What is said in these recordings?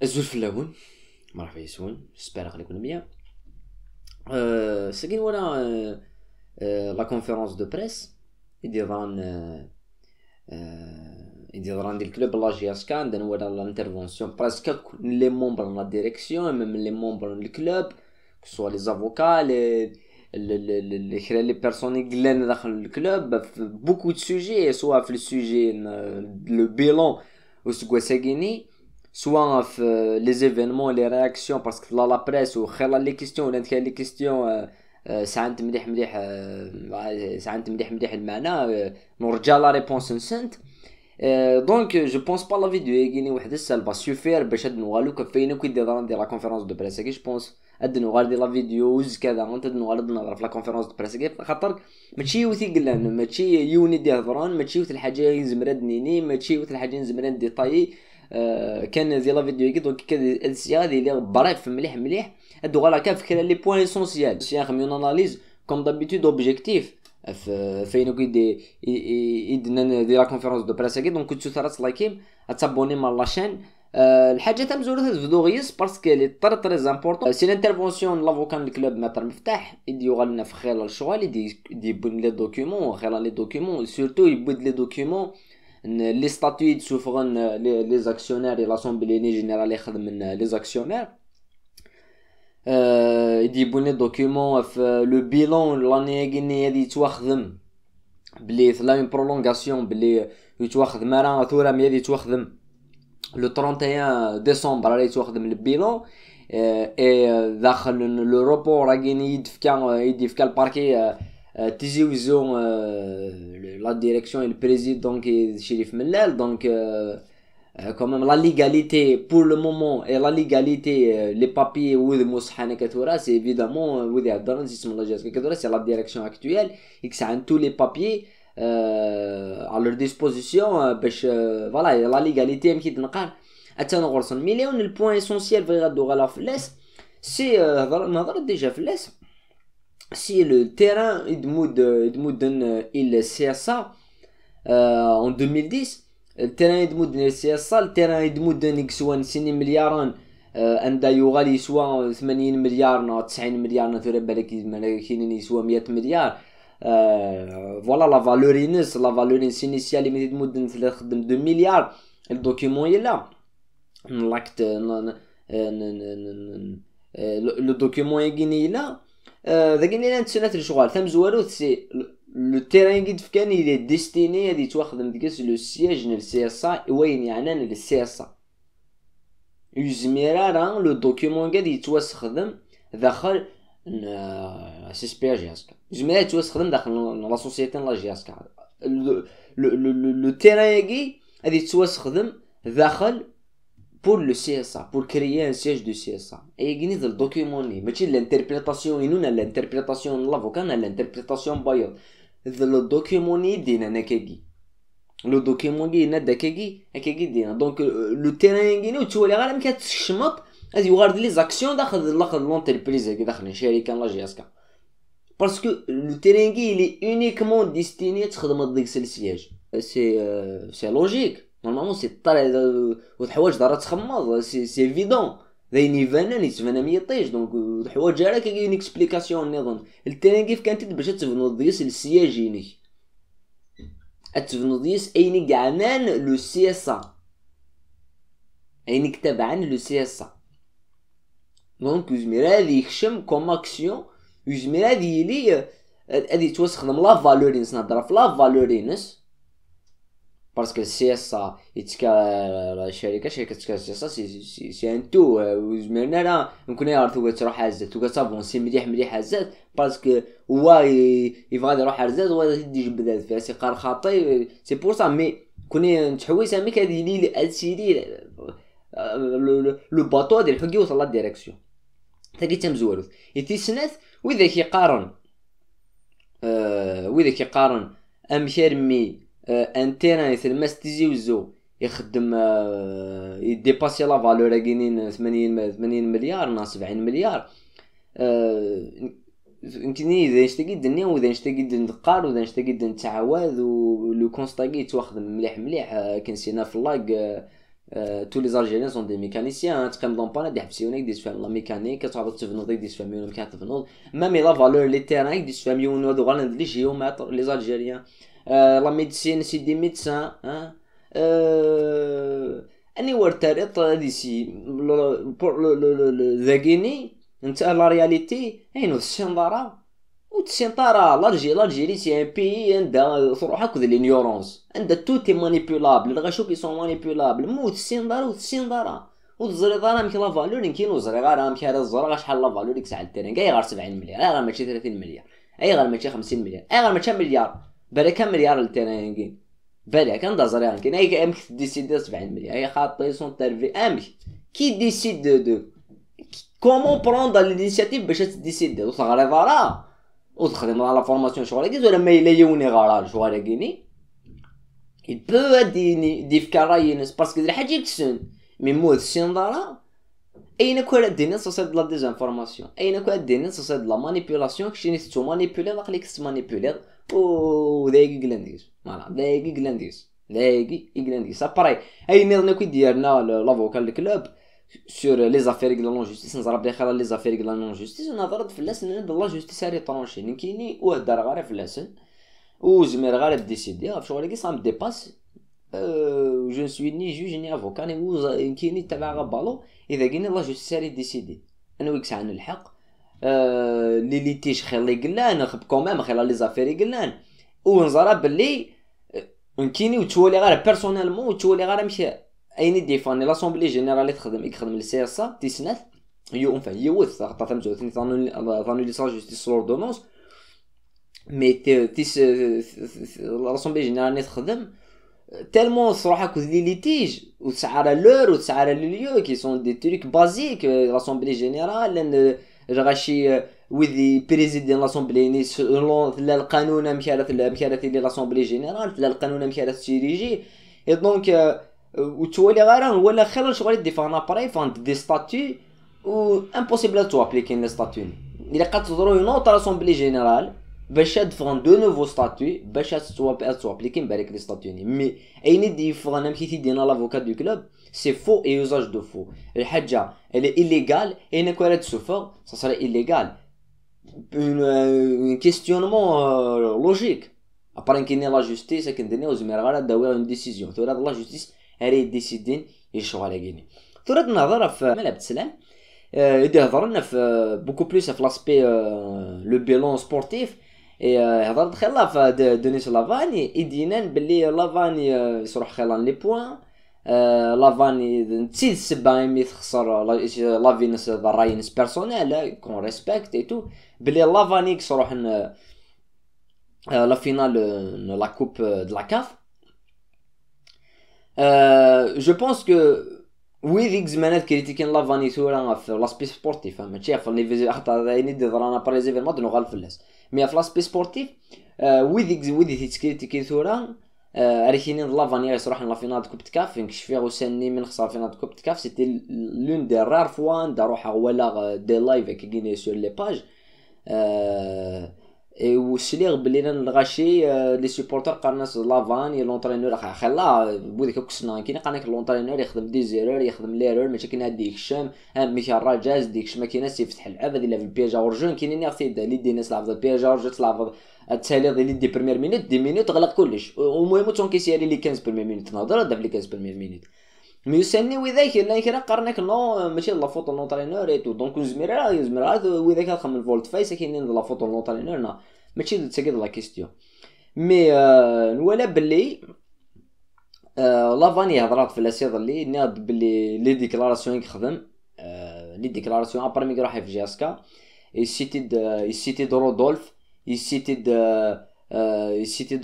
الزول في اللون. مرحبا يسون، جيسبر غادي بيان. ساكن ولا لا كونفيرونس دو بريس يدي ظهران ديال الكلوب لا جي اس كان دان ولا لانترفونسيون بريسك لي مومبر لا ديريكسيون ميم لي مومبر الكلوب كسوا لي زافوكا لي خرا لي بيرسوني قلان داخل الكلوب في بوكو دو سوجي سوا في السوجي لو بيلون وسكوا ساكيني سوا في لي زيفينمون لي رياكسيون باسكو لا بريس وخير لي كيستيون ولا لي كيستيون ساعنت مليح مليح ساعنت مليح مليح المعنى نرجع لا ريبونس نسنت دونك جو بونس با لا فيديو يجيني واحد السالبه سوفير باش هاد نوالو كفاينه كي دير ندير لا كونفيرونس دو بريس كي جو بونس اد نوال دير لا فيديوز كذا وانت نوال نهضر في لا كونفيرونس دو بريس خاطر ماشي يوثي قلان ماشي يوني دي هضران ماشي يوث الحاجه زمرد نيني ماشي يوث الحاجه زمرد ديطاي كان دير لا فيديو كي دونك كاد السياده اللي بريف مليح مليح ادو غالا كافكر لي بوين اسونسيال سي خميون اناليز كوم دابيتود اوبجيكتيف فين كي يدنا دير لا كونفيرونس دو بريس كي دونك كنتو ترى لايكيم تابوني مع لاشين الحاجه تاع مزوره تفدو غيس باسكو لي طري امبورطون سي لانترفونسيون لافوكان الكلوب ماتر مفتاح يديو غالنا في خلال الشغل يبون لي دوكيومون خلال لي دوكيومون سورتو يبود لي دوكيومون لي ستاتوي تسوفغن لي زاكسيونير لاسومبلي جينيرال يخدم من لي زاكسيونير يجيبون لي دوكيومون في لو بيلون لاني كيني هادي يتواخدم بلي ثلا اون برولونغاسيون بلي يتواخدم راه ثورا مي هادي يتواخدم لو 31 ديسمبر راه يتواخدم البيلون اي داخل لو روبور راه كاين يدفكا الباركي تيزيوزو لا ديريكسيون البريزيدون كي شريف ملال دونك quand même la légalité pour le moment et la légalité les papiers ou les moussahana كتورا c'est évidemment وذي هضرنا اسم الله جازك كتورا c'est la direction actuelle et que ça a tous les papiers à leur disposition باش voilà la légalité يمكن تنقار حتى نغرسن مليون البوين اسونسيال في غادو غالا فلاس سي نهضر ديجا فلاس سي لو تيران يدمودن il CSA en 2010 التيران يدمود سي اس التيران يدمود نيكسوان سيني ملياران عندها يغالي يسوى 80 مليار نا 90 مليار نا ثورا بالك كاينين يسوى 100 مليار فوالا لا فالورينس لا فالورينس انيسيالي ملي تدمود تخدم 2 مليار الدوكيومون يلا لاكت لو دوكيومون يجيني لا ذاك اللي نتسنات الشغل ثم زواروث سي لو تيران قد فكان يلي ديستيني هادي تواخدم ديكاس لو سياج نال سي اس ا وين يعني نال سي اس ا يزميرا راه لو دوكيومون قاد يتوسخدم داخل سي سبي جي اس كا يزميرا يتوسخدم داخل لا سوسيتي لا جي اس كا لو تيران يجي هادي يتوسخدم داخل pour le CSA pour créer un siège du CSA et يجيني ذا الدوكيومون لي ماشي الانتربريتاسيون ينون الانتربريتاسيون لافوكان الانتربريتاسيون بايض ذا الدوكيومون يدينا نكاكي لو دوكيومون يدينا داكاكي هكاكي دينا دونك لو تيران يجيني وتولي غير ملي كتشمط غادي يغارد لي زاكسيون داخل لونتربريز هكا داخل الشركه لا جي اس كا باسكو لو تيران لي اونيكمون ديستيني تخدم ديك السياج سي لوجيك نورمالمون سي طالع والحوايج دارا تخمض سي ايفيدون ذاين يتفنى ميطيش دونك الحوايج راه كاين اكسبليكاسيون نظن التيران كيف كانت باش تفنو ديس السياجيني اتفنو ديس ايني كاعنان لو سي اس ا ايني تبعا لو سي اس ا دونك يزمير هادي يخشم كوم اكسيون يزمير هادي لي هادي توسخدم لا فالورينس نهضر في لا فالورينس باسكو السي اس ا يتكا شركه سي اس ا سي ان تو وزمرنا راه يمكن يعرفوا تروح عزات وكتافون سي مليح عزات باسكو هو يبغى يروح عزات ويدي يجبد فيها سي قار خاطي سي بور سا مي كوني نتحوي سامي كادي لي السيدي لو باطو ديال الحق يوصل لا ديريكسيون تاكي تمزوروث يتيسنات واذا كيقارن امشرمي ان تيران يثلمس تيزيوزو يخدم يديباسي لا فالور كاينين 80 مليار نا 70 مليار يمكنني اذا نشتاقي الدنيا واذا نشتاقي ندقار واذا نشتاقي نتعاوذ ولو كونستاغي تواخد مليح كنسينا في اللاك tous les Algériens sont des mécaniciens تقيم لومبانا دي حبسيونيك دي تفهم لا ميكانيك تعرف تفنض دي تفهم كاع تفنض ميم لا فالور لي تيران دي تفهم هادو غالا لي جيومتر لي Algériens لا ميديسين سي دي ميدسان اني ورتاريط ديسي ذاكيني نتا لا رياليتي اينو السندارة وتسينطارا l'Algérie c'est un pays عندها صروح هكذا لينيورونس عندها توتي مانيبيولابل الغاشو كي سون مانيبيولابل موت السيندارا وتسيندارا وتزريطارا مكي لا فالور كاين زريغارا مكي هذا الزرا شحال لا فالور ديك ساعه التيران كاع غير 70 مليار غير ماشي 30 مليار اي غير ماشي 50 مليار اي غير ماشي مليار بالك كم مليار التيران كاين بالك كان دا زريغان كاين اي امك ديسيدي 70 مليار اي خاطي سون تيرفي امك كي ديسيد دو كومون بروندر لينيسياتيف باش تديسيدي وصغري ضرا وتخدم على فورماسيون شغل كيز ولا ما الا يوني غارال شغل كيني il peut دي فكراينس باسكو دير حاجه كسن مي مود سيندارا اين كو دينا سوسيد لا ديزانفورماسيون اين كو دينا سوسيد لا مانيبيولاسيون كشيني تو مانيبيولي داخليك تمانيبيولي و دايغي غلانديس فوالا دايغي غلانديس ابري اين نيرنا كي ديالنا لافوكال الكلوب sur les affaires de la justice نزرب داخل les affaires de la justice ونظرت في اللسن ان لا جوستيس هاري طرونشي نكيني وهدر غير في اللسن وزمير غير ديسيدي في شغل كي صام ديباس جو سوي ني جوج ني افوكا ني كيني تبع غبالو اذا كاين لا جوستيس هاري ديسيدي انا ويكس عن الحق لي ليتيج خير لي قلان خب كوميم خير لي زافير قلان ونزرب باللي كيني وتولي غير بيرسونيلمون وتولي غير مشي ايني ديفاني لاسومبلي جينيرالي يخدم السي اس ا تيسنات يوث خاطر فهمتو ثاني ليسون جوستيس لوردونونس مي تيس لاسومبلي جينيرالي تخدم تالمون صراحه كوز لي ليتيج وتسعر لور وتسعر ليو كي سون دي تريك بازيك لاسومبلي جينيرال غاشي وذي بريزيدين لاسومبلي لا القانون مكارث لي لاسومبلي جينيرال لا القانون مكارث تيريجي اي دونك وتولي غير ولا خير شغل دي فان ابري فان دي ستاتيو و امبوسيبل تو ابليكي لي ستاتيو الا قد تضرو اون اوتر اسامبلي جينيرال باش تفون دو نوفو ستاتيو باش تو ابليكي بالك لي ستاتيو مي اين دي فغنا كي تيدينا لافوكات دو كلوب سي فو اي يوزاج دو فو الحاجه اللي ايليغال اين كوارد سوفر سا سري ايليغال un questionnement logique après كاين لا جوستيس كنديرو زمير غير داوي اون ديسيزيون تو لا جوستيس هاري ديسيدين يشغل على كيني ثورة نهضر في ملعب السلام يدي هضرنا في بوكو بلوس في لاسبي لو بيلون سبورتيف هضر دخلها في دونيس لافاني يدينا بلي لافاني يصروح خلان لي بوان لافاني نتسيد السبا مي تخسر لافينس راينس بيرسونيل كون ريسبكت اي تو بلي لافاني يصروح لا فينال لا كوب دو لا كاف je pense que oui ديك زمانات كريتيكين لافاني ثورا في لاسبي سبورتيف ماشي في لي فيزي حتى يعني درانا با لي زيفيرمون دو غال فلاس مي في لاسبي سبورتيف وي تكريتيكي ثورا ريكينين لافاني يصرح لا فينال دو كوب كاف فين كشفي وسني من خسر فينال دو كوب كاف سيتي لون دي رار فوا نروح ولا دي لايف كي سور لي باج اي وسليغ بلي نغاشي لي سوبورتر قالناس لافاني لونطرينور خلا بوديك كسنا كاين قالك لونطرينور يخدم دي زيرور يخدم ليرور ماشي كاين هاديك الشام ميكا الرجاز ديك ما كايناش يفتح العاب هذه لا في البيجا ورجون كاينين يغسيد لي دي ناس لعب البيجا ورجون تلعب التالي لي دي بريمير مينوت دي مينوت غلق كلش المهم تون كيسيري لي 15 بريمير مينوت نهضر داب لي 15 بريمير مينوت مي يسني وذاك لا كيرا قرنك نو ماشي لا فوتو لونطرينور اي تو دونك زميرا وذاك خدم الفولت فايس كاينين لا فوتو لونطرينور ماشي تسقط لا كيستيون مي ولا بلي لافاني هضرات في لاسيض اللي ناض بلي لي ديكلاراسيون يخدم لي ديكلاراسيون ابري مي راح في جاسكا يسيتي رودولف يسيتي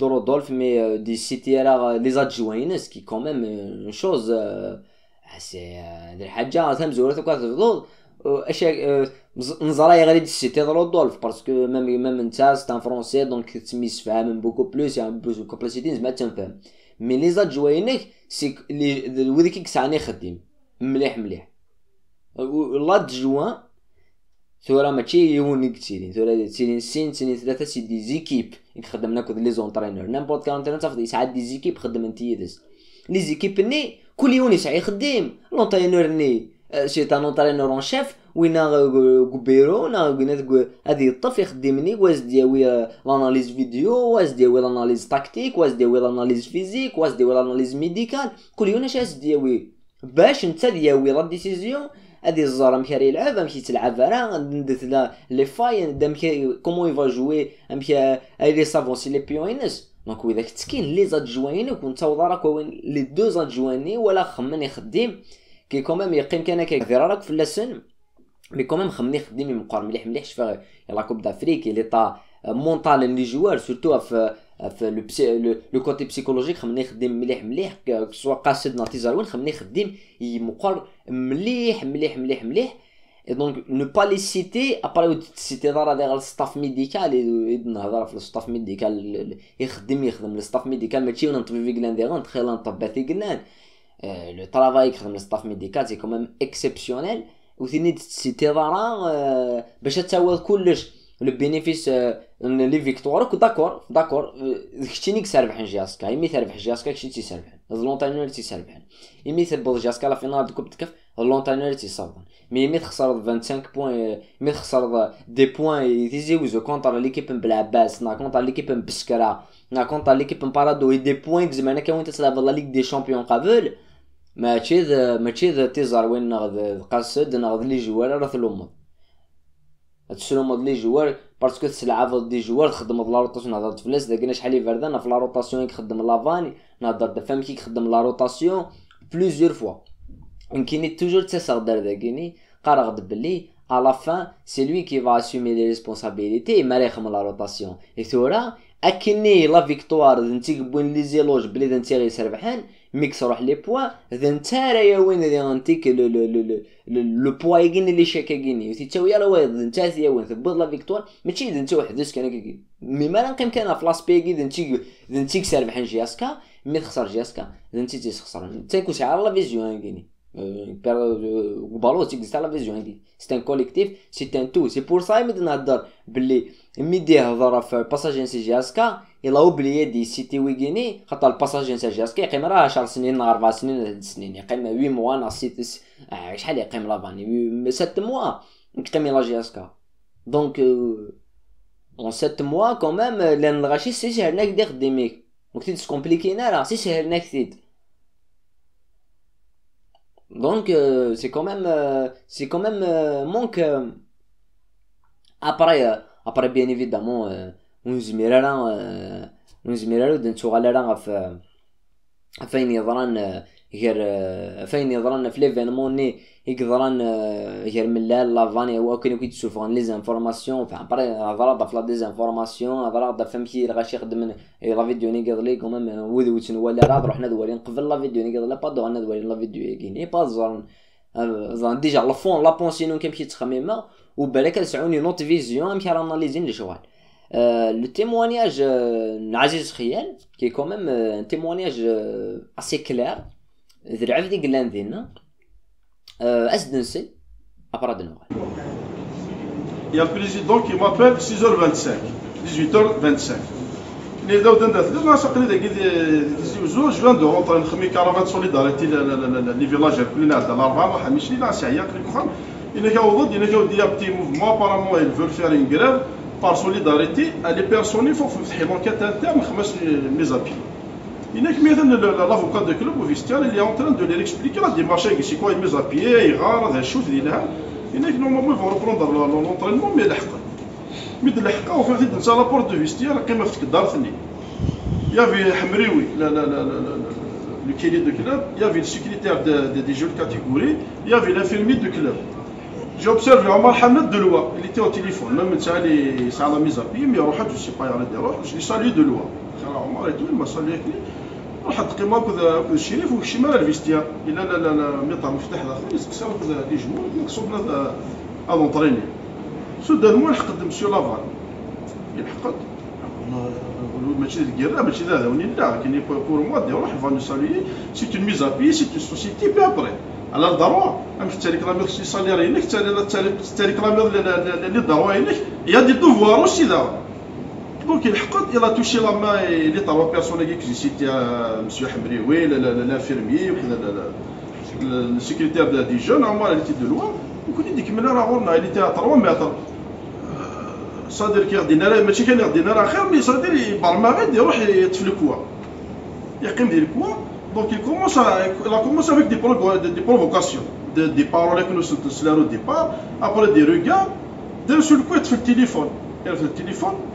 رودولف مي دي سيتي راه لي زادجوينس كي كوميم شوز سي هاد الحاجه تم زورتك كتفضل اشياء نزراي غادي تسيتي رودولف باسكو ميم نتا سي ان فرونسي دونك تسميس فاهم بوكو بلوس يعني بوكو بلاسيتين زعما تنفهم مي لي زادجوينك سي لي وديك كساني خديم مليح لادجوان ثورا ماشي يونيك تيرين ثورا تيرين سين ثلاثه سي دي زيكيب يخدم ناكل لي زونطرينور نيمبورط كان انت تاخذ يساعد دي زيكيب خدم انت يدس لي زيكيب ني كل يوم يسعى يخدم لونترينور ني سي ان اونترينور اون شيف وينا غوبيرو نا هادي الطف يخدمني واش دياوي لاناليز فيديو واش دياوي لاناليز تاكتيك واش دياوي لاناليز فيزيك واش دياوي لاناليز ميديكال كل يوم اش دياوي باش نتا دياوي لا ديسيزيون هادي الزهره مشى يلعب مشى تلعب راه ندث لي فاي مشى كومون يفا جوي مشى لي سافونسي لي بيوينس دونك اذا كنت كاين لي زادجواني وكنت وضرك وين لي دو زادجواني ولا خمن يخدم كي كوميم يقيم كان كيدير راك في اللسن مي كوميم خمني خدم مقار مليح شفا يلا كوب دافريك لي طا مونطال لي جوار سورتو في لو كوتي بسيكولوجيك خمني خدم مليح سوا قاصد ناتيزار وين خمني خدم مقار مليح et donc ne pas les citer après citer دار الستاف ميديكال نهضر في الستاف ميديكال يخدم الستاف ميديكال ماشي نطبي في كلان ديغون تخيل نطبي في كلان لو طرافاي يخدم الستاف ميديكال سي كوميم اكسيبسيونيل وثاني سيتي دارا باش تاوض كلش لو بينيفيس لي فيكتوار داكور داكشي نيك سربحن جاسكا يمي تربح جاسكا كشي تيسربحن لونترينور تيسربحن يمي تبوظ جاسكا لا فينال دو كوب تكف لونترينور تيصابن مي يمي تخسر 25 بوين يمي تخسر دي بوين تيزيوزو كونتر ليكيب بلعباس نا كونتر ليكيب بسكرا نا كونتر ليكيب بارادو دي بوين زعما كون تلعب لا ليغ دي شامبيون قبل ماشي تيزار وين ناخذ قاصد ناخذ لي جوار راه ثلومض هادشي لي جوار باسكو تلعب دي جوار تخدم لا روتاسيون هضرت فلاس داكنا شحال يفردان في لا روتاسيون كيخدم لافاني نهضر فهم كي يخدم لا روتاسيون بليزيور فوا يمكن توجور تسردر داكيني قرغد بلي à la fin c'est lui qui va assumer les responsabilités ما يخدم لا روتاسيون اي ثورا اكني لا فيكتوار نتي بوين لي زيلوج بلي نتي غيسربحان ميكس روح لي بوا اذا نتا رايا وين اللي نتيك لو بوا يجيني اللي شاكاكيني وتيتاوي راه واحد نتا ثيا وين ثبط لا فيكتوار ماشي اذا نتا وحدك كان كي مي ما نقيم كان في لاسبيغي اذا نتي سربحان جياسكا مي تخسر جياسكا اذا نتي تخسر نتا كون شي على لا فيزيون كيني بالو تيكزيست لا فيزيون هادي سي ان كوليكتيف سي ان تو سي بور سا مي نهضر بلي ميدي هضر في باساجين سي جاسكا يلا اوبليي دي سيتي ويغيني خاطر الباساجين سي جاسكا يقيم راه 10 سنين 4 سنين 3 سنين يقيم 8 موا نا 6 شحال يقيم لافاني 7 موا يقيم لا جاسكا دونك اون 7 موا كوميم لان الغاشي سي سهلنا كدي خديميك مكتي تسكومبليكينا راه سي سهلنا كثير donc c'est quand même manque après bien évidemment ونزميرالو دنتو غالا في فين يضران في ليفينمون ني يقدران غير من لافاني هو كانوا كيتشوفوا لي زانفورماسيون فابري هضره في لا ديزانفورماسيون هضره فهمتي غاشي يخدم لا فيديو ني قال كوميم ودوت ولا راه روحنا دوالين قبل لا فيديو ني قال با دوالنا دوالين لا فيديو كاين با زان ديجا لا فون لا بونسيون كيمشي تخميمه وبالك تسعوني نوت فيزيون مشي اناليزين لي شوال le témoignage عزيز خيال qui est quand même un témoignage assez clair ذرعف دي قلان ذينا أسدنسي après de Noël. Il y a le président qui m'appelle 6h25 18h25 اللي داو دندات لنا ساقني داك زوج فان دو رونطري نخمي كارافان سوليداريتي لي فيلاج كلنا عندنا الاربعه ما حميش لينا سعيا كليك وخر إنا كاوضد إنا كاو ديال بتي موفمون apparemment ils veulent faire une grève par solidarité à les personnes il faut فتحي لونكات انترن خمس ميزابي هناك مثلا لافوكا دو كلوب وفيستيان اللي اون تران دو لي اكسبليكي لا ديمارشي سي كوا ميزابي يغار هذا الشوف ديالها هناك نورمالمون يفون ريبروندر لونطرينمون مي لحقا مي لحقا وفي نتا لابورت دو فيستيان قيمه في الدار ثني يافي حمريوي لا لا لا لا le cahier de club, il y avait le secrétaire des jeunes catégories, il y avait l'infirmier de club. J'ai observé Omar Hamed de Loua, il était au téléphone, même si c'est à la mise à pied, mais je ne sais pas, je l'ai salué de Loua. Omar et tout, il m'a salué avec lui. راحت قيمه كذا الشريف وشمال الفيستيا الى لا ميطا مفتاح داخل يسكسر كذا لي جمهور نقصوا هذا اونطريني سودانمون حقد مسيو لافان يلحقد ماشي الكيرا ماشي هذا وني لا كاين بور موا دي روح فان سالي سي اون ميز ابي سي اون سوسيتي بي ابري على الضرورة ام في التاريخ راه ميغسي ساليري لك التاريخ راه لي ضرورة لك يا دي دوفوار وسي دا Donc il a touché la main les trois personnes que j'ai citées, M. Hamrioui, l'infirmier, le secrétaire des jeunes, il était de loin. Il était à 3 mètres. C'est-à-dire qu'il y a ماشي كان يغدينا راه خير مي صادير يبرمغ يروح يطفي الكوا يقيم ديال الكوا. Donc il a commencé avec des provocations, des paroles que nous sommes au départ, après des regards, d'un seul coup il fait le téléphone.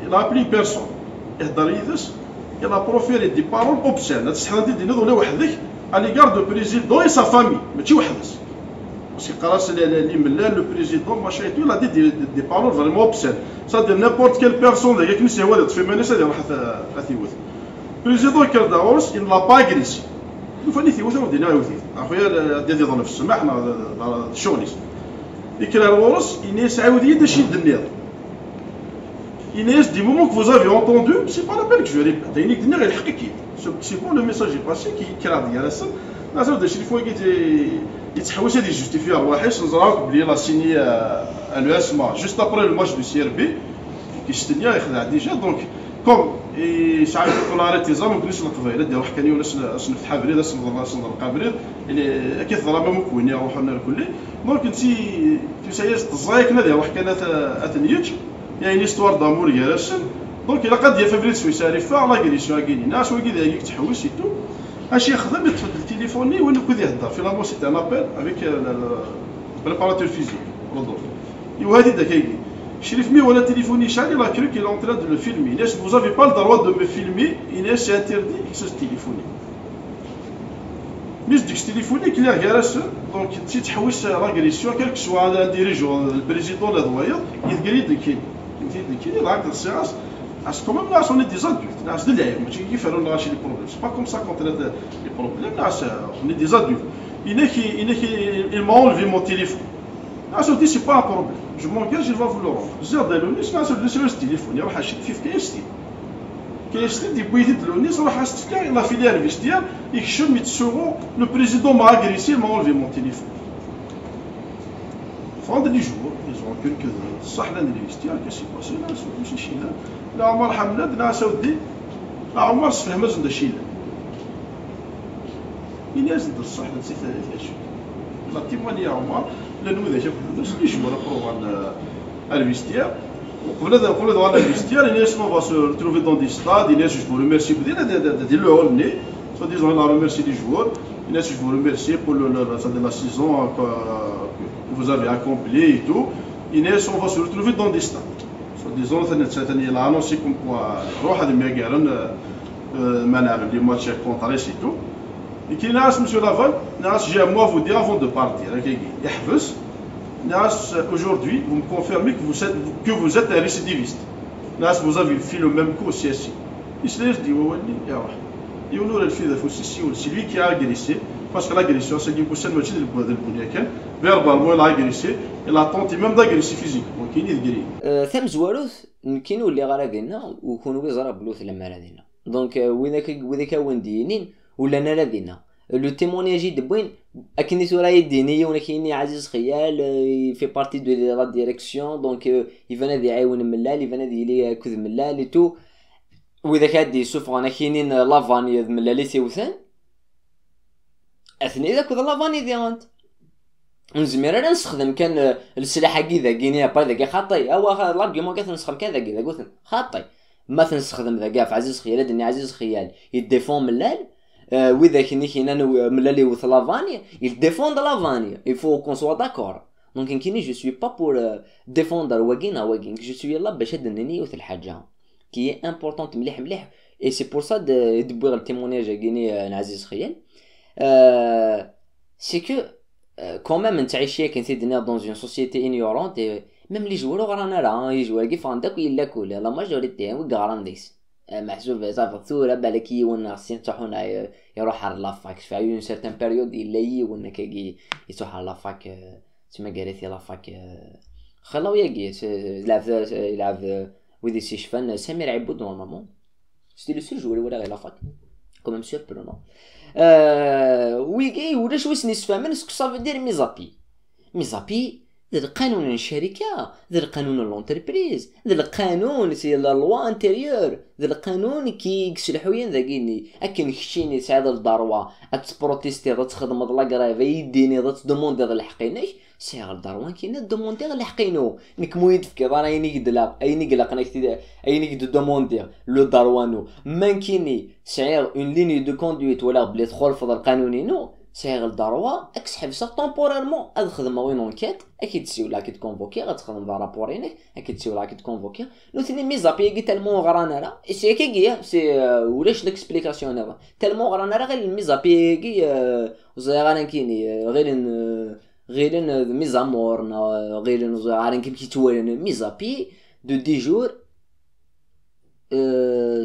Il a appelé personne. Il a proféré des paroles obscènes. À l'égard du président et sa famille. Mais tu vois, parce que le président, il a dit des paroles vraiment obscènes. Ça dit n'importe quelle personne qui est le président Kerdaous, il ne l'a pas agressé. Il faut dire que c'est dans le semaine, dans le journaliste. Et que l'Aros, il est saoudien de Chine de Nid. Inès, du moment que vous avez entendu, c'est pas la peine que je répète. C'est bon, le message est passé qui a dit à la salle. La salle de Chilifou il s'est justifié à Wahis, nous avons oublié la signé à l'USMA juste après le match du CRB, qui se tenait déjà. Donc, comme شعب يقول راه التزام ما كناش القبائل ديال واحد كان يونس نفتح بريد نصدر القبريد اللي اكيد ظلامه مكونيه وحنا الكل دونك انت تسايس تزايكنا ديال واحد كانت اتنيج يعني استوار دامور ياسن دونك الا قد يا فبريد سويساري فا لا كريسيون كاينين ناس وكي دايك تحوس سيتو اش يخدم يطفي التليفوني ولا كو يهضر في لابو سيت ان ابل افيك بريباراتور فيزيك رودولف وهذه دا كاين Chérif mi wala téléphone il a cru qu'il est en train de le filmer. Inès, vous n'avez pas le droit de me filmer. Inès, c'est interdit que ce téléphone. Mais je dis que ce téléphone qu'il y a garage, donc si tu as l'agression, quel que soit un dirigeant, le président, la doyenne, il guérit de qui? Il dit de qui? Il a de séance. Parce que quand même là, on est des adultes. Là, c'est de l'air. Mais qui fait lâcher les problèmes? C'est pas comme ça qu'on traite les problèmes. Là, on est des adultes. Il m'a enlevé mon téléphone. Là, je dis c'est pas un problème. Je m'engage, il va vous le rendre. Je dis à l'ONIS, je vais le téléphone, il va acheter في كيستي. كيستي دي بويدي de l'ONIS, راح acheter il a filé un vestiaire, et je me dis le président m'a agressé, il m'a enlevé mon téléphone. Pendant les jours, ils ont quelques صح لنا الفيستيار qu'est-ce qui s'est passé là, ماشي شي لا عمر حماد ناس ودي لا عمر فهم زند شي لا. الناس صح نسيت هذه الاشياء. لا تيموني يا عمر لانه اذا شاف اللي جوا لابروغ على الفيستيار وقبل هذا على الفيستيار الناس ما باس retrouver dans des stades الناس je vous remercie دير له هو الني سو ديزون لا remercie les joueurs الناس je vous remercie pour la saison que vous avez accompli et tout الناس on va se retrouver dans des stades سو ديزون ثاني لا انونسي كوم كوا روح هذا ميغارن منع لي ماتش كونتر اي تو Et qui nas, monsieur Laval, j'ai à moi vous dire avant de partir. Aujourd'hui, vous me confirmez que vous êtes un récidiviste. Nas, vous avez fait le même coup au CSI. Il se laisse dire, il honore le fait de c'est lui qui a agressé, parce que l'agression, c'est qu'il possède le moitié de l'Union. Verbalement, il a agressé, il a tenté même d'agresser physiquement. Donc, il est gris. ثم زواروث نمكنوا اللي غير ديالنا ويكونوا بيزرا بلوث لما راه دونك وإذا كاون دينين ولا انا لدينا لو تيمونياجي دبوين اكني سوراي دينيه ولكن عزيز خيال في بارتي دو لا ديريكسيون دونك يفنا دي عيون ملال يفنا دي لي كذ ملال تو واذا كادي سوف انا كاينين لافاني ملالي سيوثان اثني اذا كذ لافاني ديالنت نزمير انا نستخدم كان السلاح كذا كينيا با ذاك خاطي او لا بيمو كنسخدم كذا كذا قلت خاطي ما تنستخدم ذا كاع في عزيز خيال دني عزيز خيال يديفون ملال وإذا كاين ملالي وث لافانيا il défend لافانيا il faut qu'on soit d'accord donc كايني je suis pas pour défendre واكين je suis là باش هدنني وث الحاجه qui est importante مليح et c'est pour ça دبوغ التيمونياج كايني عزيز خيال c'est que quand même نتعيشي كنسيدنا dans une société ignorante et même les joueurs غرانا راه يجوا كيف عندك ولا كل لا ماجوريتي وغران ديس محسوب صافي ثوره بالك وناسين تحونا يروح على لافاك في اون سيرتان بيريود الا يونا كي يروح على لافاك تما قريتي لافاك خلاو ياكي يلعب ويدي سي شفان سمير عبود نورمالمون سيتي لو سول جوور ولا غير لافاك كوميم سوربرونون ويكي ولا شوي سنيس فاهمين سكو صافي دير ميزابي هذا القانون الشركة، هذا القانون لونتربريز، هذا القانون سي لا لوا انتيريور، هذا القانون كيكس الحوين ذاكيني اكن خشيني سعاد الداروا اتبروتيستي تخدم هاد لاكريف يديني تدوموندي هاد الحقينيش سي غير داروا كاين دوموندي غير الحقينو نك مويد في كي راه يني قدلا ايني قلق انا ايني قد دوموندي لو داروانو مانكيني سعير اون ليني دو كوندويت ولا بلي تدخل في القانونينو سي غير داروا اكس حبسه طومبوريرمون هاد الخدمه وين اونكيت اكيد تسيو لا كي تكونفوكي غتخدم دا رابورينك اكيد تسيو لا كي تكونفوكي نو ثاني ميزابي كي تالمون غرانا لا سي كي سي ولاش ليكسبليكاسيون هذا تالمون غرانا لا غير الميزابي كي زغانا كيني غير ميزامور غير زغارن كي توالن ميزابي دو دي جور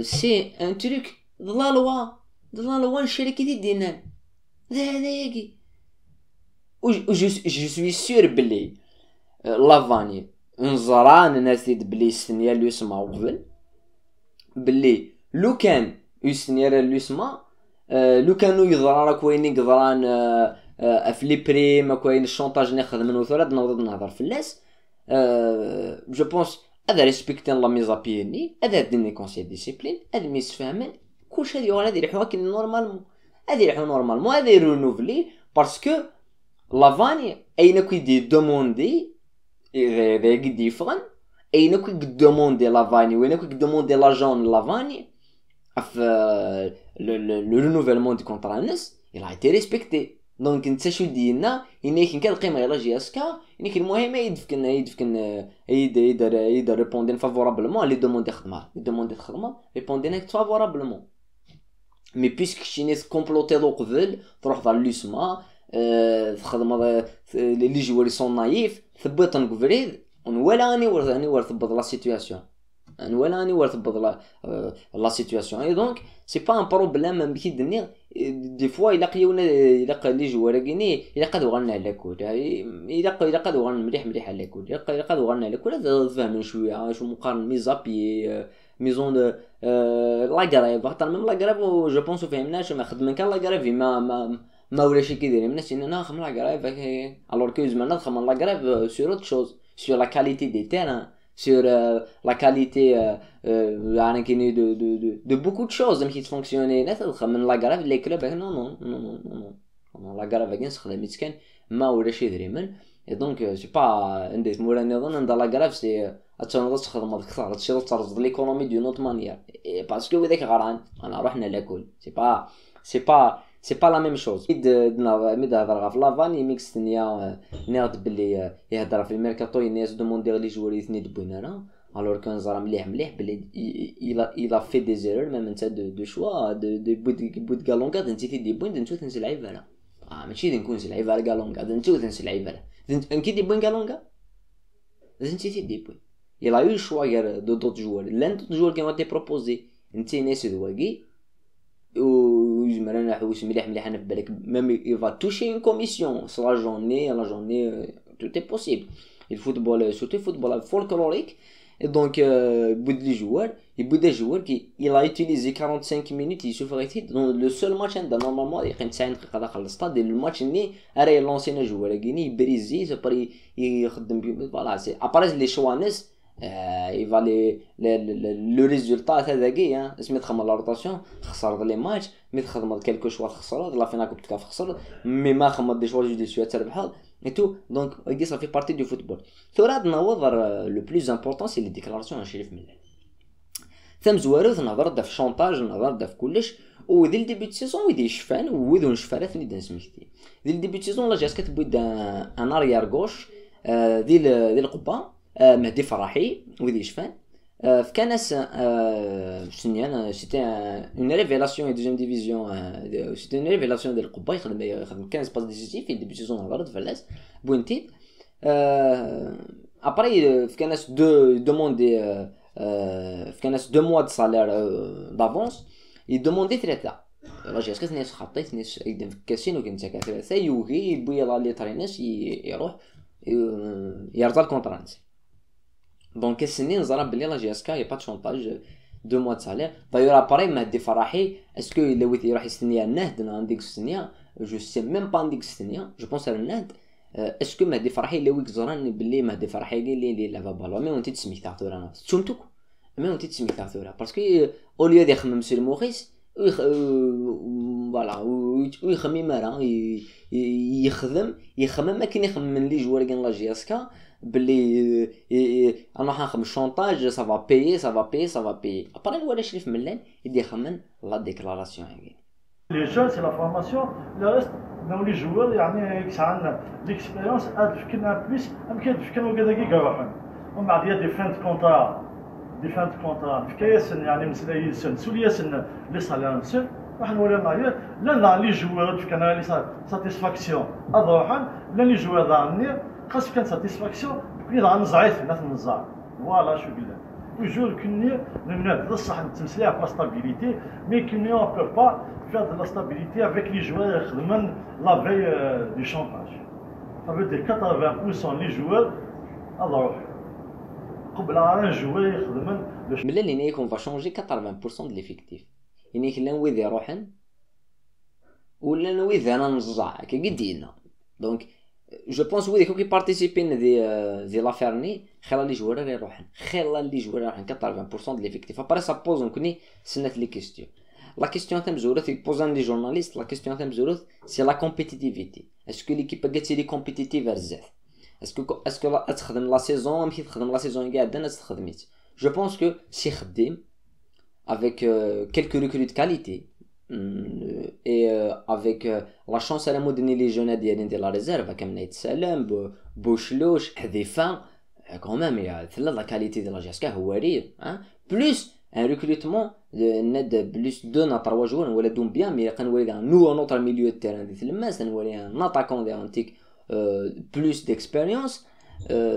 سي ان تروك دو لا لوا الشركه ديالنا هذا ياكي جو سوي سور بلي لافاني نزران الناس بلي السنيه اللي يسمعوا قبل بلي لو كان يسنير اللي يسمع لو كانوا يضرا راك وين يقدران افلي بري ما كاين الشونطاج ناخذ منو ثلاث نوض نهضر في اللاس جو بونس هذا ريسبكتين لا ميزابيني هذا ديني كونسيل ديسيبلين هذا ميس فاهمين كلشي هذه ولا هذه الحوايج نورمالمون هذه الحوايج نورمالمون هذه رونوفلي باسكو لافاني اين كي دي دوموندي اذا قد يفغن اين كي دوموندي لافاني وين كي دوموندي لاجون لافاني اف لو رونوفلمون دي كونطرا الناس il a été respecté دونك انت شو دينا انك كان القيمه يلا جي اس كا انك المهم يدير ريبوندين فافورابلمون لي دوموندي خدمه ريبوندينك فافورابلمون مي بيسك شينيس كومبلوتي دو قبل تروح دار لوسما تخدم لي جواري سون نايف ثبت نقفريد ولا اني ورث ثبت لا سيتوياسيون ولا اني ورث ثبت لا سيتوياسيون اي دونك سي با ان بروبليم بكي دني دي فوا الا قيونا الا لي جوار كيني الا قادو غنى على كود الا قادو غن مليح على كود الا قادو غنى على كود فاهمين شويه شو مقارن ميزابي ميزون دو لا غريف حتى ميم لا غريف جو بونسو فهمناش ما خدمن كان لا غريف ما ولاش كي دايرين الناس اننا نخدم لا غريف الور كو زعما نخدم لا غريف سور اوت شوز سور لا كاليتي دي تيران sur la qualité يعني كاين دو بوكو دو شوز ملي تفونكسيوني ناس من لا غراف لي كلوب نو لا غراف كاين خدمت مسكين ما ولاش يدري من دونك سي با عندي موراني نظن عند لا غراف سي اتنوض تخدم اكثر تشي ترصد ليكونومي دو نوت مانيير باسكو هذاك غران انا رحنا لاكل سي با لا ميم شوز ميد هضر في لافاني ميكس ثانيه ناض بلي يهضر في الميركاتو الناس دوموندي لي جواري ثني دبونا انا الور كان زرا مليح بلي il a fait des erreurs même انت دو شوا دو بود غالونغا انت دي بوين انت تنسى لعيبه ماشي نكون لعيبه غالونغا انت تنسى لعيبه انت دي بوين غالونغا انت دي بوين il a eu le choix de d'autres joueurs l'un d'autres joueurs qui ont été proposés انت ناس دواقي وزمرنا حوس مليح انا في بالك ميم il va toucher une commission sur la journée tout est possible le football surtout le football folklorique et donc بود لي joueurs يبود des joueurs qui il a utilisé 45 minutes il suffirait dans le seul match عندنا نورمالمون يقين 90 دقيقه داخل الاستاد الماتش اللي راه لونسينا جوار كيني بريزي سبري يخدم فوالا سي ابريز لي شوانس il va le résultat هذاكي اسمي تخمم لا روتاسيون خسر لي ماتش مي تخدم كلكو شوا خسر لا فينا كوب تكاف خسر مي ما خمم دي شوا جوديسيو تربح et tout donc ça fait partie du football ثورات نوضر le plus important c'est les déclarations عن شريف ملال ثم زوارو نهضر في شونطاج نهضر في كلش ودي الديبي دو سيزون ويدي شفان وذو شفارات اللي دنسمكتي دي الديبي دو سيزون لا جات كتبدا ان اريار غوش ديال القبه مهدي فرحي ويدي شفان في كناس شنو سيتي اون ريفيلاسيون دي دوزيام ديفيزيون سيتي اون ريفيلاسيون ديال القبه يخدم 15 باس ديسيسيف في ديبي سيزون هضرت فلاس بوينتي ابري في كناس دوموندي في كناس 2 موا د سالير دافونس يدوموندي ثلاثه راجل اسكت ناس خطيت ناس يدن في كاسين وكنت ثلاثه يوغي البويا لي تريناس يروح يرضى الكونترانت دونك السنين زرا بلي لا جي اس كا يا با شونطاج 2 موا د سالير دايور اباري مهدي فرحي اسكو الا ويت يروح يستنيا النهد عندك السنيه جو سي ميم با عندك السنيه جو بونس على النهد اسكو مهدي فرحي اللي ويك زران باللي مهدي فرحي اللي لعب بالون مي وانت تسمي ثاثور انا تشومتوك مي وانت تسمي ثاثور باسكو اوليو يخمم سير موريس فوالا ويخمم مرا يخمم ما كاين يخمم لي جوار كان لا جي اس كا باللي انا حنخمم شونطاج سافا بايي سافا بايي ابري ولا شريف ملان يدي يخمم لا ديكلاراسيون هكي لي جون سي لا فورماسيون لو ريست دون لي جوار يعني كسعنا ليكسبيريونس فكرنا بليس يمكن فكرنا كذا كي روحنا ومن بعد دي فانت كونطرا فكايسن يعني مسلاي سن سولياسن لي سالير سن راح نولي ناير لا لي جوار فكرنا لي ساتيسفاكسيون اضروحن لا لي جوار داني خاص كان ساتيسفاكسيون كني دغا نزعيت ناس نزع فوالا شو قلنا توجور كني نمنع بصح نتمسلي على لا ستابيليتي مي كني اون بو با faire de la stabilité avec les joueurs la veille du chantage. Ça veut dire 80% les joueurs à l'heure. قبل un joueur يخدم من اللي يكون va changer 80% de l'effectif. يعني كلا نويذ يروحن ولا نويذ انا نزع كقدينا. دونك جو بونس ويذ كي بارتيسيبين دي لافيرني خلى لي جوار يروحن خلى لي جوار يروحن 80% de l'effectif. Après ça pose كوني سنة لي كيستيون. La question تاع مزورث يبوزان لي جورناليست لا كيستيون تاع مزورث سي لا كومبيتيتيفيتي اسكو ليكيب قالت لي كومبيتيتيف بزاف اسكو تخدم لا سيزون ماشي تخدم لا سيزون قاعده الناس تخدميت جو بونس كو سي خديم avec quelques recrues de qualité et avec la chance à la mode les jeunes ديال لا ريزيرف كما نايت سلام بوشلوش حذيفه quand même il y a la qualité de la GSK هو رير plus un recrutement de plus 2 à 3 jours ولا دوم bien mais قنولي nous notre milieu de terrain ديال الماس نولي un attaquant d'antique plus d'expérience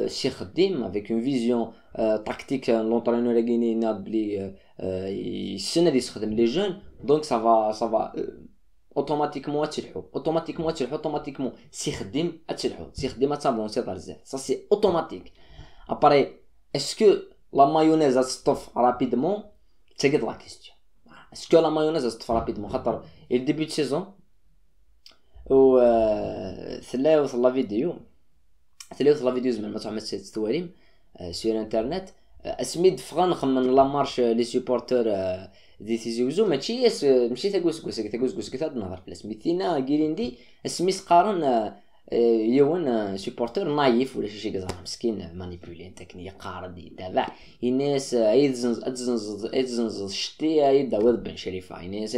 شي خديم avec une vision tactique l'entraîneur guinéen ناد بلي السنه اللي يخدم لي جون دونك ça va اوتوماتيكمون تلحو اوتوماتيكمون سي خديم تلحو سي خديم تابونسي بزاف ça c'est automatique après est-ce que la mayonnaise تطف rapidement تجد لا كيستيون اسكو لا مايونيز تطف رابيدمون خاطر الديبي دو سيزون و ثلاث لا فيديو زعما ما تعمل ستواليم سير انترنت اسميد فغان نخمم لا مارش لي سوبورتور دي تيزيوزو ماشي تاكوس كتا نهار بلاص ميتينا كيريندي اسميس قارن يوان سوبورتور نايف ولا شي كذا مسكين مانيبيولين تكنيك قارد يتابع الناس يتزنز شتي يداود بن شريفه الناس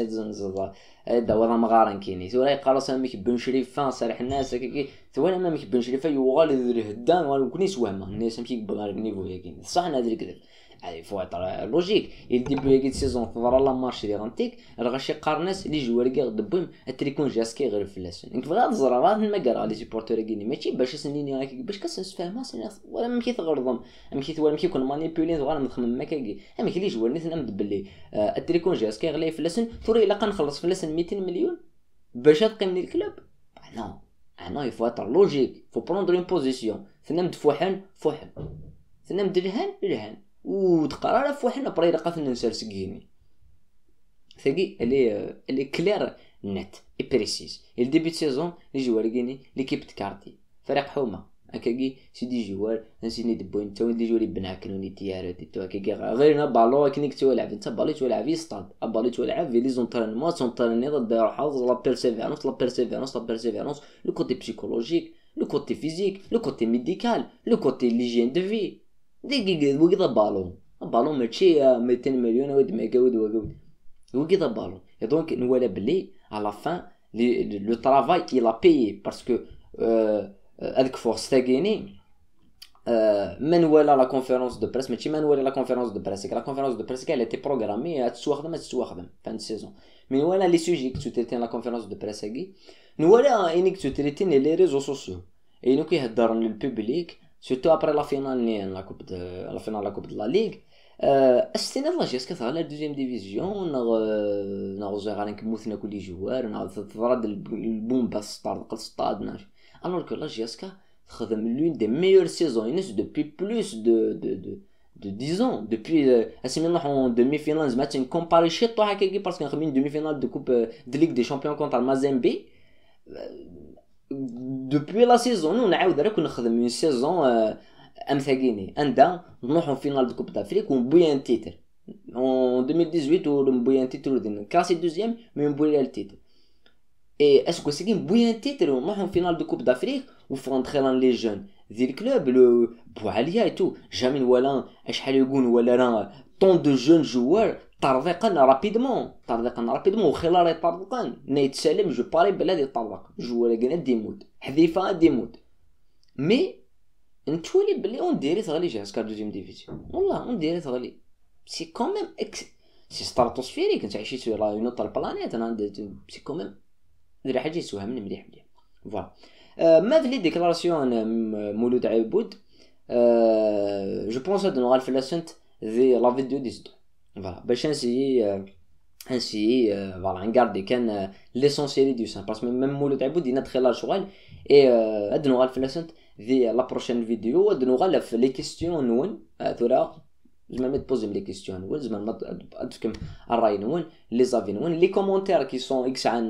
يداود مغارن كيني ثوري قالوا ساميك بن شريفه صالح الناس كي ثوري مامك بن شريفه يوغال الهدان ولا كنيس وهمه الناس ماشي بغار النيفو ياكين صح هذا الكذب هذه فواطر لوجيك يديبو ياكي سيزون تضرا لا مارشي ديال غانتيك راه غاشي قارناس لي جوار كاع دبهم التريكون جاسكي غير فلاسن انك بغا تزرا غا المقرا لي سيبورتور كيني ماشي باش سنيني هكا باش كنفهمها ولا ماشي تغرضهم ماشي ولا ماشي يكون مانيبيولين ولا نخمم هكاكي ماشي لي جوار نيت نمد باللي التريكون جاسكي غلي فلاسن ثوري الا كنخلص فلاسن 200 مليون باش تقيمني الكلوب نو انا يفواتر لوجيك فو بروندر اون بوزيسيون ثنمد فوحن ثنمد لهان وتقرا فوحنا بريرة قاتلنا نسرسكيني ثقي اللي كلير نت اي بريسيز الديبي سيزون لي جوار كيني ليكيب تكارتي فريق حومه هكاكي سيدي جوار نسيني دبو انت وين جوري بناكنوني تيارو تيتو هكاكي غير بالو كنيك تولعب انت بالي تولعب في ستاد بالي تولعب في لي زونطرينمون تونطريني ضد روحها لا بيرسيفيرونس لو كوتي بسيكولوجيك لو كوتي فيزيك لو كوتي ميديكال لو كوتي ليجين دو في دقيقة وقيضة بالون ماشي 200 مليون ود ميجاود وقيضة بالون دونك نولى بلي على فان لو طرافاي il a payé parce que هذيك فورس ثاقيني من ولا لا كونفيرونس دو بريس ماشي من ولا لا كونفيرونس دو بريس لا كونفيرونس دو بريس كاع تي بروغرامي تتواخدم فان سيزون من ولا لي سوجي كنتو تريتين لا كونفيرونس دو بريس كي نولا انك تريتين لي ريزو سوسيو اي كي يهضر للبوبليك surtout après la finale la coupe de la ligue استينا لا جيس كثر على دوزيام ديفيزيون نغوز غادي نكموثنا كل جوار نضرب البومبا ستار الستاد ناش alors que la GSK خدم l'une des meilleures saisons depuis plus de 10 ans depuis اسمينا en demi-finale زعما تنكومباري شي طو هكاكي باسكو نخمين demi-finale de coupe de ligue des champions contre Mazembe دوبوي لا سيزون ونعاود راك نخدم اون سيزون ام ثاقيني اندا نروحو فينال دو كوب دافريك ونبوي ان تيتر en 2018 ونبوي ان تيتر ودنا كلاسي دوزيام مي نبوي التيتر اي اسكو سيكي نبوي ان تيتر ونروحو فينال دو كوب دافريك وفرونتخيران لي جون ذي الكلوب لو بوعاليا اي تو جامي ولا شحال يقول ولا راه طون دو جون جوار طرقا رابيدمون وخلال يطرقان نيتسالم جو باري بلادي يطرق جوار كنا ديمود حذيفه ديمود مي نتولي بلي اون ديري تغلي جهاز كار دوزيام ديفيزيون والله اون ديري تغلي سي كوميم سي ستراتوسفيريك انت عايشين سو لا اون اوتر بلانيت انا عندي سي كوميم دري حاجه يسوها مني مليح فوالا ما في لي ديكلاراسيون مولود عبود جو بونس هاد نغال في لاسنت ذي لا فيديو ديزدو فوالا باش نسيي فوالا نغاردي كان ليسونسيال دو سان باسكو ميم مولود عبود يندخل شغل اي هاد نغال في لاسنت ذي لا بروشين فيديو هاد نغال في لي كيستيون نون ثورا زعما ما تبوزيم لي كيستيون نون زعما ما تفكم الراي نون لي زافي نون لي كومونتير كي سون اكس عن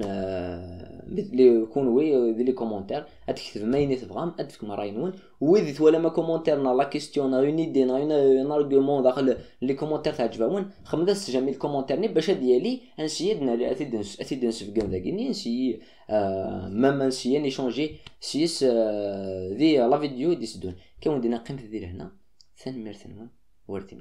لي كونوي لي كومونتير تكتب ما يني تبغام تفكم الراي نون ويدي ولا ما كومونتيرنا لا كيستيون اون ايدي اون ارغيومون داخل لي كومونتير تعجبون خمس جامي الكومونتير باش ديالي نسيدنا اتي نسفكن ذاكني نسي مام نسي نيشونجي سيس ذي لا فيديو ديسدون كون دينا قيمه ديال هنا ثاني ميرثنون ورتي